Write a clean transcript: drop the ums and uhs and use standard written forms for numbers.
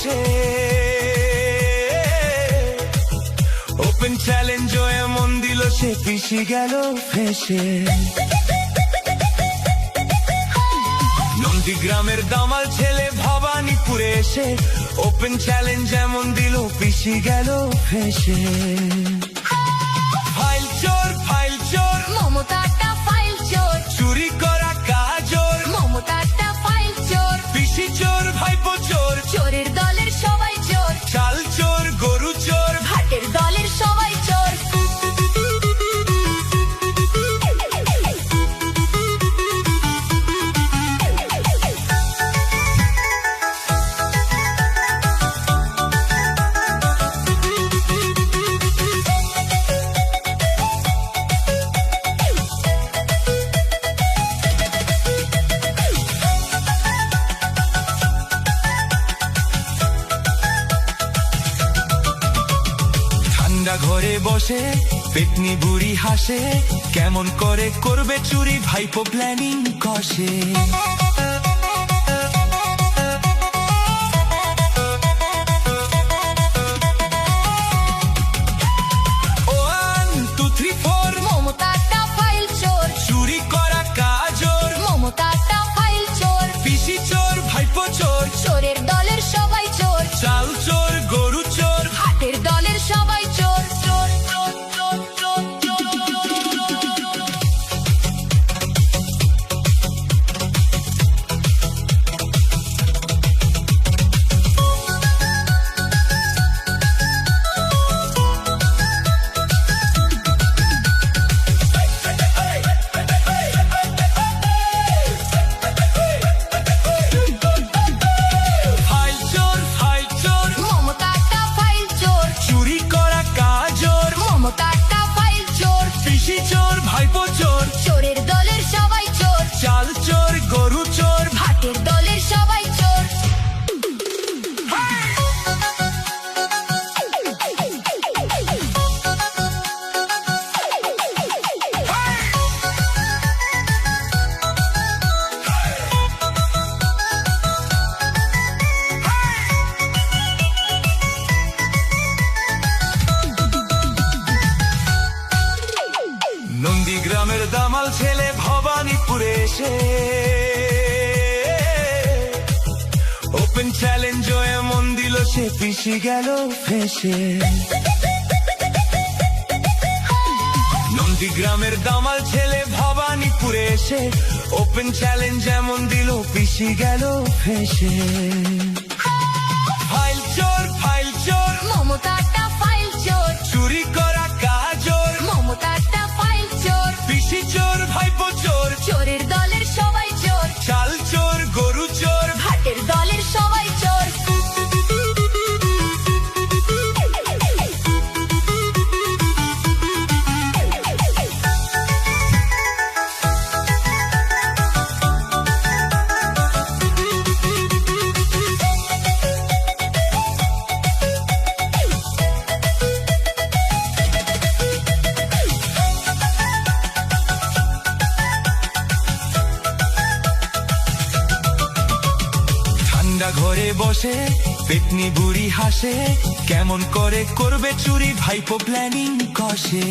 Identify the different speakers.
Speaker 1: এসে open challenge এমন দিল সে পিছি গেল ফেসে। নন্দীগ্রামের দামাল ছেলে ভবানীপুরে এসে ওপেন চ্যালেঞ্জ এমন দিল পিছি গেল ফেসে। ফাইল চোর
Speaker 2: মমতাটা ফাইল চোর,
Speaker 1: চুরি করা কাজর
Speaker 2: মমতাটা ফাইল চোর,
Speaker 1: পিসি চোর ভাইপো চোর
Speaker 2: চোরের দলের সবাই চোর,
Speaker 1: চাল চোর গরু চোর
Speaker 2: ভাটের দলের সবাই চোর।
Speaker 1: ঘরে বসে পেতনি বুড়ি হাসে, কেমন করে করবে চুরি ভাইপো প্ল্যানিং কষে।
Speaker 2: মমতাটা ফাইল চোর,
Speaker 1: চুরি করা কাজর
Speaker 2: মমতাটা ফাইল চোর,
Speaker 1: পিসি চোর ভাইপো চোর
Speaker 2: চোরের দলের সবাই চোর,
Speaker 1: চাল চোর গরু চোর
Speaker 2: ভাটের দলের সবাই চোর। মমতাটা ফাইল চোর,
Speaker 1: চুরি করা কাজর
Speaker 2: মমতাটা ফাইল চোর,
Speaker 1: পিসি চোর ভাইপো চোর
Speaker 2: চোরের দলের সবাই চোর,
Speaker 1: চাল চোর গরু চোর
Speaker 2: ভাটের দলের সবাই চোর।
Speaker 1: নন্দীগ্রামের দামাল ছেলে ভবানীপুরে এসে ওপেন চ্যালেঞ্জ এমন দিল সে পিছি গেল ফেসে। নন্দীগ্রামের দামাল ছেলে ভবানীপুরে এসে ওপেন চ্যালেঞ্জ এমন দিল পিছি গেল ফেসে। ফাইল চোর
Speaker 2: মমতাটা ফাইল চোর,
Speaker 1: চুরি করা কাজর
Speaker 2: মমতাটা ফাইল চোর,
Speaker 1: পিসি চোর ভাইপো চোর
Speaker 2: চোরের দলের সবাই চোর,
Speaker 1: চাল চোর গরু চোর
Speaker 2: ভাটের দলের সবাই চোর।
Speaker 1: ঘরে বসে পেতনি বুড়ি হাসে, কেমন করে করবে চুরি ভাইপো প্ল্যানিং কষে।